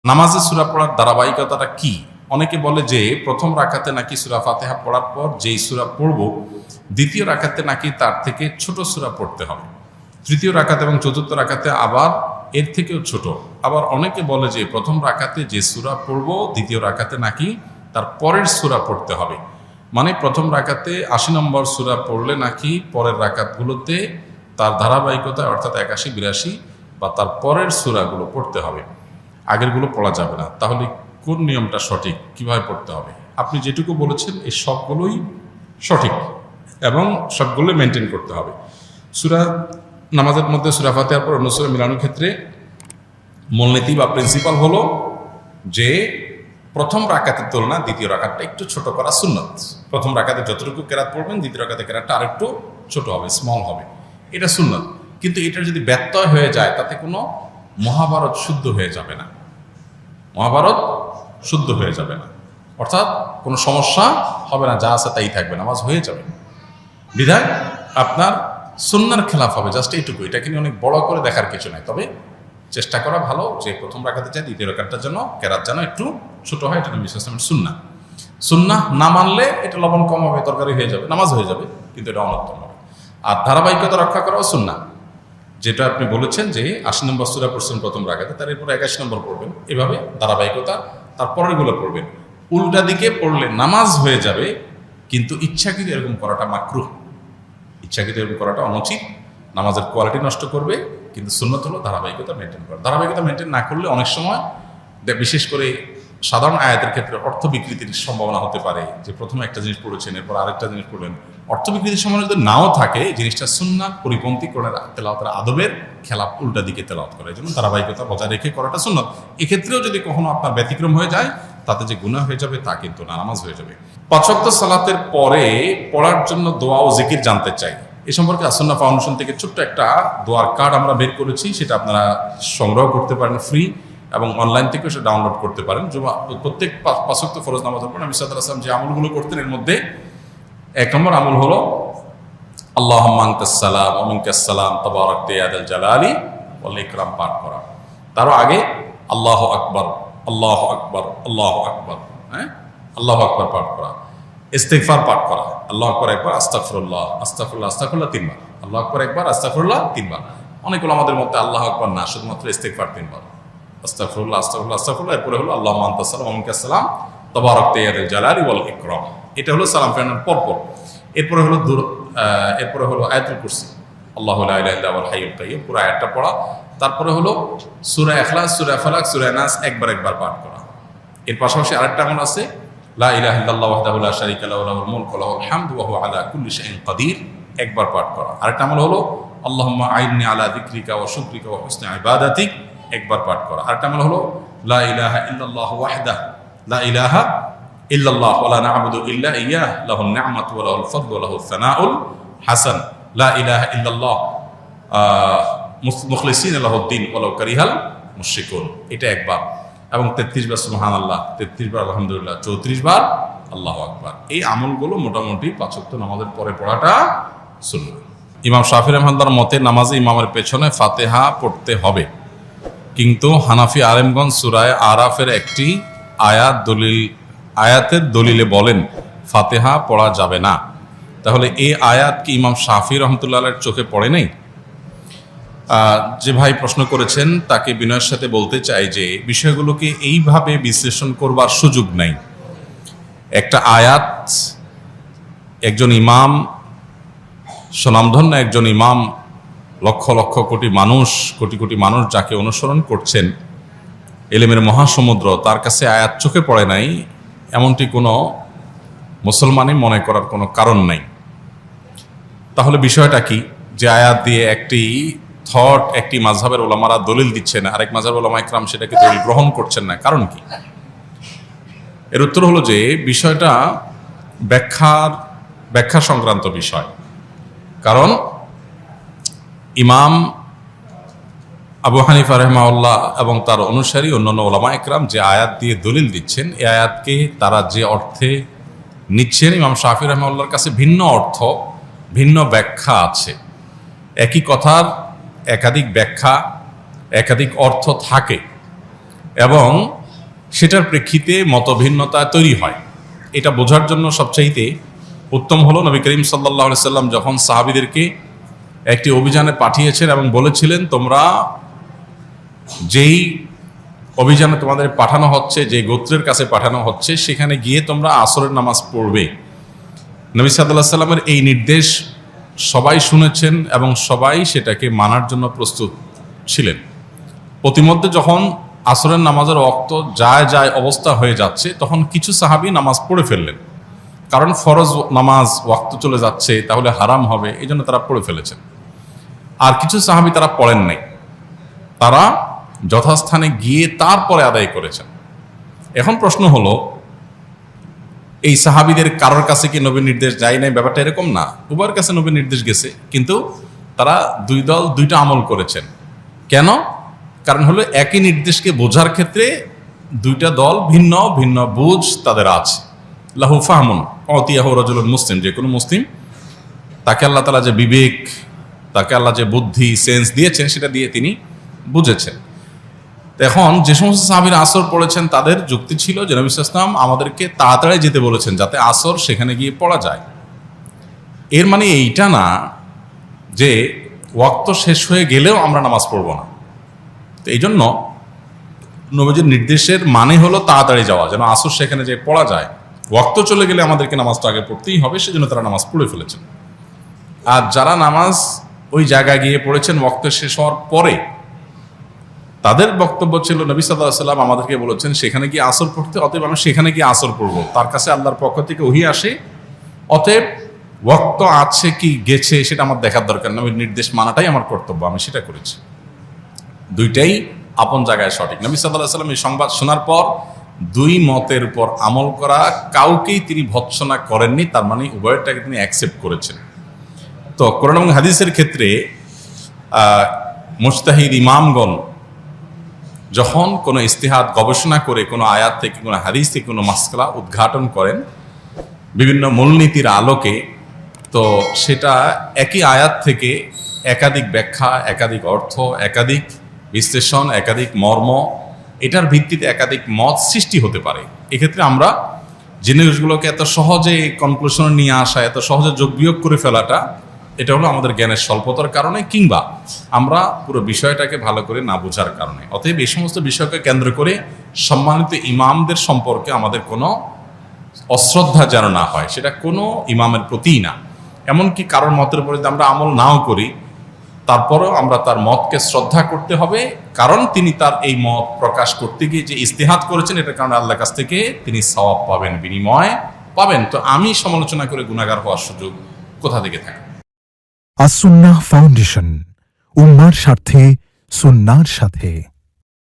নামাজে সূরা পড়ার ধারাবাহিকতাটা কি? অনেকে বলে যে প্রথম রাকাতে নাকি সূরা ফাতিহা পড়ার পর যেই সূরা পড়ব দ্বিতীয় রাকাতে নাকি তার থেকে ছোট সূরা পড়তে হবে, তৃতীয় রাকাতে এবং চতুর্থ রাকাতে আবার এর থেকেও ছোট। আবার অনেকে বলে যে প্রথম রাকাতে যে সূরা পড়ব দ্বিতীয় রাকাতে নাকি তার পরের সূরা পড়তে হবে, মানে প্রথম রাকাতে ৮০ নম্বর সূরা পড়লে নাকি পরের রাকাতগুলোতে তার ধারাবাহিকতা অর্থাৎ ৮১, ৮২ বা তার পরের সূরাগুলো পড়তে হবে, আগেরগুলো পড়া যাবে না। তাহলে কোন নিয়মটা সঠিক, কিভাবে পড়তে হবে? আপনি যেটুকু বলেছেন এই সবগুলোই সঠিক এবং সবগুলোই মেনটেন করতে হবে। সূরা নামাজের মধ্যে সূরা ফাতিহার পর অন্য সূরা মিলানোর ক্ষেত্রে মূলনীতি বা প্রিন্সিপাল হলো যে প্রথম রাকাতের তুলনা দ্বিতীয় রাকাতটা একটু ছোট করা সুন্নত। প্রথম রাকাতে যতটুকু কেরাত পড়বেন দ্বিতীয় রাকাতে কেরাতটা আরেকটু ছোট হবে, স্মল হবে, এটা সুন্নত। কিন্তু এটার যদি ব্যত্যয় হয়ে যায় তাতে কোনো মহাভারত শুদ্ধ হয়ে যাবে না, মহাভারত শুদ্ধ হয়ে যাবে না, অর্থাৎ কোনো সমস্যা হবে না, যা আছে তাই থাকবে, নামাজ হয়ে যাবে। বিধায় আপনার সুন্নাহর খেলাফ হবে, জাস্ট এইটুকু। এটাকে নিয়ে অনেক বড় করে দেখার কিছু নাই, তবে চেষ্টা করা ভালো যে প্রথম রাকাতে চাই দ্বিতীয় রাকাতটার জন্য কেরাত যেন একটু ছোট হয়, এটা নবী সাল্লাল্লাহু আলাইহি ওয়াসাল্লামের সুন্নাহ। সুন্নাহ না মানলে এটা লবণ কম হবে, তরকারি হয়ে যাবে, নামাজ হয়ে যাবে, কিন্তু এটা অনুত্তম হবে। আর ধারাবাহিকতা রক্ষা করাও সুন্নাহ, যেটা আপনি বলেছেন যে ৮০ নম্বর সূরা পড়ছেন প্রথম রাকাতে, তার এরপর ৮১ নম্বর পড়বেন, এভাবে ধারাবাহিকতা তারপরেরগুলো পড়বেন। উল্টা দিকে পড়লে নামাজ হয়ে যাবে, কিন্তু ইচ্ছাকৃত এরকম করাটা মাকরুহ, ইচ্ছাকৃত এরকম করাটা অনুচিত, নামাজের কোয়ালিটি নষ্ট করবে। কিন্তু সুন্নত হলো ধারাবাহিকতা মেনটেন করা। ধারাবাহিকতা মেনটেন না করলে অনেক সময় বিশেষ করে সাধারণ আয়াতের ক্ষেত্রে অর্থ বিকৃতির সম্ভাবনা হতে পারে, যে প্রথমে একটা জিনিস পড়েছেন এরপর আরেকটা জিনিস পড়লেন, অর্থ বিকৃতির সম্ভাবনা যদি নাও থাকে, জিনিসটা সুন্নাহ পরিপন্থী করে তেলাওয়াতের আদবের খেলাফ, উল্টা দিকে তেলাওয়াত করার জন্য ধারাবাহিকতা বজায় রেখে করাটা সুন্নাত। এক্ষেত্রেও যদি কখনো আপনার ব্যতিক্রম হয়ে যায় তাতে যে গুনাহ হয়ে যাবে তা কিন্তু না, নামাজ হয়ে যাবে। ৫ ওয়াক্ত সালাতের পরে পড়ার জন্য দোয়া ও জিকির জানতে চাই। এ সম্পর্কে আসন্না ফাউন্ডেশন থেকে ছোট্ট একটা দোয়ার কার্ড আমরা বের করেছি, সেটা আপনারা সংগ্রহ করতে পারেন ফ্রি, এবং অনলাইন থেকেও সেটা ডাউনলোড করতে পারেন। প্রত্যেক ৫ ওয়াক্ত ফরজ নামাজের পর নবী সাল্লাল্লাহু আলাইহি ওয়াসাল্লাম যে আমলগুলো করতেন এর মধ্যে ১ নম্বর আমল হলো আল্লাহুম্মা আনতাস সালাম ওয়া মিনকাস সালাম তাবারাকতা ইয়া যাল জালালি ওয়াল ইকরাম পাঠ করা। তারও আগে আল্লাহু আকবার, আল্লাহু আকবার, আল্লাহু আকবার, হ্যাঁ, আল্লাহু আকবার পাঠ করা, ইস্তিগফার পাঠ করা, আল্লাহু আকবার একবার, আস্তাগফিরুল্লাহ, আস্তাগফিরুল্লাহ, আস্তাগফিরুল্লাহ ৩ বার, আল্লাহু আকবার একবার, আস্তাগফিরুল্লাহ ৩ বার। অনেকগুলো আমাদের মধ্যে আল্লাহু আকবার না, শুধুমাত্র ইস্তিগফার ৩ বার, আস্তাগফিরুল্লাহ, আস্তাগফিরুল্লাহ, আস্তাগফিরুল্লাহ, এরপরে হলো আল্লাহুম্মা আনতাস সালাম ওয়া মিনকাস সালাম তাবারাকতা ইয়া যাল জালালি ওয়াল ইকরাম। এটা হলো সালাম ফেরানোর পরপর। এরপরে হলো আয়াতুল কুরসি, আল্লাহু লা ইলাহা ইল্লা হুয়াল হাইয়ুল কাইয়্যুম, পুরো আয়াতটা পড়া। তারপরে হলো সূরা ইখলাস, সূরা ফালাক, সূরা নাস একবার পাঠ করা। এর পাশাপাশি আরেকটা আমল আছে, লা ইলাহা ইল্লাল্লাহ ওয়াহদাহু লা শারীকা লাহু লাহুল মুলকু ওয়া লাহুল হামদু ওয়া হুয়া আলা কুল্লি শাইইন কাদির, একবার পাঠ করা। আরেকটা আমল হলো আল্লাহুম্মা আইন্নি আলা যিকরিকা ওয়া শুকরিকা ওয়া হুসনি ইবাদাতিক, একবার পাঠ করা। আরেকটা আমল হলো লা ইলাহা ইল্লাল্লাহু ওয়াহদাহু লা ইলাহা ইল্লাল্লাহ ওয়া লা না'বুদু ইল্লা ইয়্যাহ লাহুন নি'মাতু ওয়া লাহুল ফাদলু ওয়া লাহুস সানাউল হাসান, লা ইলাহা ইল্লাল্লাহ মুখলিসিনা লাহুদ্দিন ওয়া লাউ কারিহাল মুশরিকুন, এটা একবার। এবং 33 বার সুবহানাল্লাহ, 33 বার আলহামদুলিল্লাহ, 34 বার আল্লাহু আকবার। এই আমলগুলো মোটামুটি ৫ ওয়াক্ত নামাজের পরে পড়াটা সুন্নাহ। ইমাম শাফিঈ রাহমাতুল্লাহর মতে নামাজে ইমামের পেছনে ফাতিহা পড়তে হবে, কিন্তু হানাফি আলেমগঞ্জ সূরা আরাফের একটি আয়াতের দলিলে বলেন ফাতিহা পড়া যাবে না। তাহলে এই আয়াত কি ইমাম শাফিঈ রাহমাতুল্লাহর চোখে পড়ে নাই? যে ভাই প্রশ্ন করেছেন তাকে বিনয়ের সাথে বলতে চাই যে বিষয়গুলোকে এইভাবে বিশ্লেষণ করবার সুযোগ নাই। একটা আয়াত, একজন ইমাম, স্বনামধন্য একজন ইমাম, লক্ষ লক্ষ কোটি মানুষ যাকে অনুসরণ করছেন, ইলমের মহাসমুদ্র, তার কাছে আয়াত চোখে পড়ে নাই এমনটি কোনো মুসলমানই মনে করার কোনো কারণ নাই। তাহলে বিষয়টা কি, যে আয়াত দিয়ে একটি মাযহাবের ওলামারা দলিল দিচ্ছেন, আরেক মাযহাবের ওলামা ইকরাম সেটাকে দলিল গ্রহণ করছেন না, কারণ কি? এর উত্তর হলো যে বিষয়টা ব্যাখ্যা সংক্রান্ত বিষয়। কারণ ইমাম আবু হানিফা রাহিমাহুল্লাহ এবং তার অনুসারী অন্যান্য ওলামা ইকরাম যে আয়াত দিয়ে দলিল দিচ্ছেন, এই আয়াতকে তারা যে অর্থে নিচ্ছেন, ইমাম শাফিঈ রাহিমাহুল্লাহর কাছে ভিন্ন অর্থ, ভিন্ন ব্যাখ্যা আছে। একই কথার একাধিক ব্যাখ্যা, একাধিক অর্থ থাকে। এবং সেটার প্রেক্ষিতে মতভিন্নতা তৈরি হয়। এটা বোঝার জন্য সবচাইতে উত্তম হলো নবী করিম সাল্লাল্লাহু আলাইহি সাল্লাম যখন সাহাবীদেরকে একটি অভিযানে পাঠিয়েছেন এবং বলেছিলেন, তোমরা যেই অভিযানে তোমাদের পাঠানো হচ্ছে, যে গোত্রের কাছে পাঠানো হচ্ছে, সেখানে গিয়ে তোমরা আসরের নামাজ পড়বে। নবী সাল্লাল্লাহু আলাইহি সাল্লামের এই নির্দেশ সবাই শুনেছেন এবং সবাই সেটাকে মানার জন্য প্রস্তুত ছিলেন। প্রতিমধ্যে যখন আসরের নামাজের ওয়াক্ত যায় অবস্থা হয়ে যাচ্ছে, তখন কিছু সাহাবী নামাজ পড়ে ফেললেন, কারণ ফরজ নামাজ ওয়াক্ত চলে যাচ্ছে, তাহলে হারাম হবে, এই জন্য তারা পড়ে ফেলেছেন। আর কিছু সাহাবী তারা পড়েন নাই, তারা যথাস্থানে গিয়ে তারপরে আদায় করেছেন। এখন প্রশ্ন হলো, এই সাহাবীদের কারোর কাছে কি নবীর নির্দেশ যায় নাই? ব্যাপারটা এরকম না, উভয়ের কাছে নবীর নির্দেশ গেছে, কিন্তু তারা দুই দল দুইটা আমল করেছেন। কেন? কারণ হলো একই নির্দেশকে বোঝার ক্ষেত্রে দুইটা দল ভিন্ন ভিন্ন বুঝ তাদের আছে। লাহু ফাহমুন অতিয়াহু রাজুলুন মুসলিম, যে কোনো মুসলিম, তাকে আল্লাহ তাআলা যে বিবেক, তাকে আল্লাহ যে বুদ্ধি সেন্স দিয়েছেন, সেটা দিয়ে তিনি বুঝেছেন। এখন যে সমস্ত সাহাবীরা আসর পড়েছেন, তাদের যুক্তি ছিল যে নবী সাল্লাল্লাহু আলাইহি ওয়াসাল্লাম আমাদেরকে তাড়াতাড়ি যেতে বলেছেন, যাতে আসর সেখানে গিয়ে পড়া যায়। এর মানে এইটা না যে ওয়াক্ত শেষ হয়ে গেলেও আমরা নামাজ পড়ব না। তো এই জন্য নবীজির নির্দেশের মানে হলো তাড়াতাড়ি যাওয়া, যেন আসর সেখানে যে পড়া যায়। ওয়াক্ত চলে গেলে আমাদেরকে নামাজটা আগে পড়তেই হবে, সেজন্য তারা নামাজ পড়ে ফেলেছেন। আর যারা নামাজ ওই জায়গায় গিয়ে পড়েছেন ওয়াক্ত শেষ হওয়ার পরে, তাদের বক্তব্য ছিল নবী সাল্লাল্লাহু আলাইহি ওয়াসাল্লাম আমাদেরকে বলেছেন সেখানে গিয়ে আসর পড়তে, অতএব আমি সেখানে গিয়ে আসর পড়ব। তার কাছে আল্লাহর পক্ষ থেকে ওহী আসে, অতএব ওয়াক্ত আছে কি গেছে সেটা আমার দেখার দরকার না, ওই নির্দেশ মানাটাই আমার কর্তব্য, আমি সেটা করেছি। দুইটাই আপন জায়গায় সঠিক। নবী সাল্লাল্লাহু আলাইহি ওয়াসাল্লাম এই সংবাদ শোনার পর দুই মতের উপর আমল করা কাউকেই তিনি ভৎসনা করেননি, তার মানে উভয়টাকে তিনি অ্যাকসেপ্ট করেছেন। তো কোরআন এবং হাদিসের ক্ষেত্রে মুজতাহিদ ইমামগণ যখন কোনো ইস্তিহাদ গবেষণা করে কোনো আয়াত থেকে, কোনো হাদিস থেকে কোনো মাসআলা উদ্ঘাটন করেন বিভিন্ন মূলনীতির আলোকে, তো সেটা একই আয়াত থেকে একাধিক ব্যাখ্যা, একাধিক অর্থ, একাধিক বিশ্লেষণ, একাধিক মর্ম, এটার ভিত্তিতে একাধিক মত সৃষ্টি হতে পারে। এক্ষেত্রে আমরা জিনিসগুলোকে এত সহজে কনক্লুশনে নিয়ে আসা, এত সহজে যোগ বিয়োগ করে ফেলাটা, এটা হলো আমাদের জ্ঞানের স্বল্পতার কারণে, কিংবা আমরা পুরো বিষয়টাকে ভালো করে না বোঝার কারণে। অতএব এই সমস্ত বিষয়কে কেন্দ্র করে সম্মানিত ইমামদের সম্পর্কে আমাদের কোনো অশ্রদ্ধা যেন না হয়, সেটা কোনো ইমামের প্রতিই না। এমনকি কারোর মতের উপরে যদি আমরা আমল নাও করি, তারপরেও আমরা তার মতকে শ্রদ্ধা করতে হবে, কারণ তিনি তার এই মত প্রকাশ করতে গিয়ে যে ইস্তিহাদ করেছেন, এটার কারণে আল্লাহর কাছ থেকে তিনি সওয়াব পাবেন, বিনিময় পাবেন। তো আমি সমালোচনা করে গুনাহগার হওয়ার সুযোগ কোথা থেকে থাকে? আস-সুন্নাহ ফাউন্ডেশন, উম্মাহর স্বার্থে সুন্নাহর সাথে।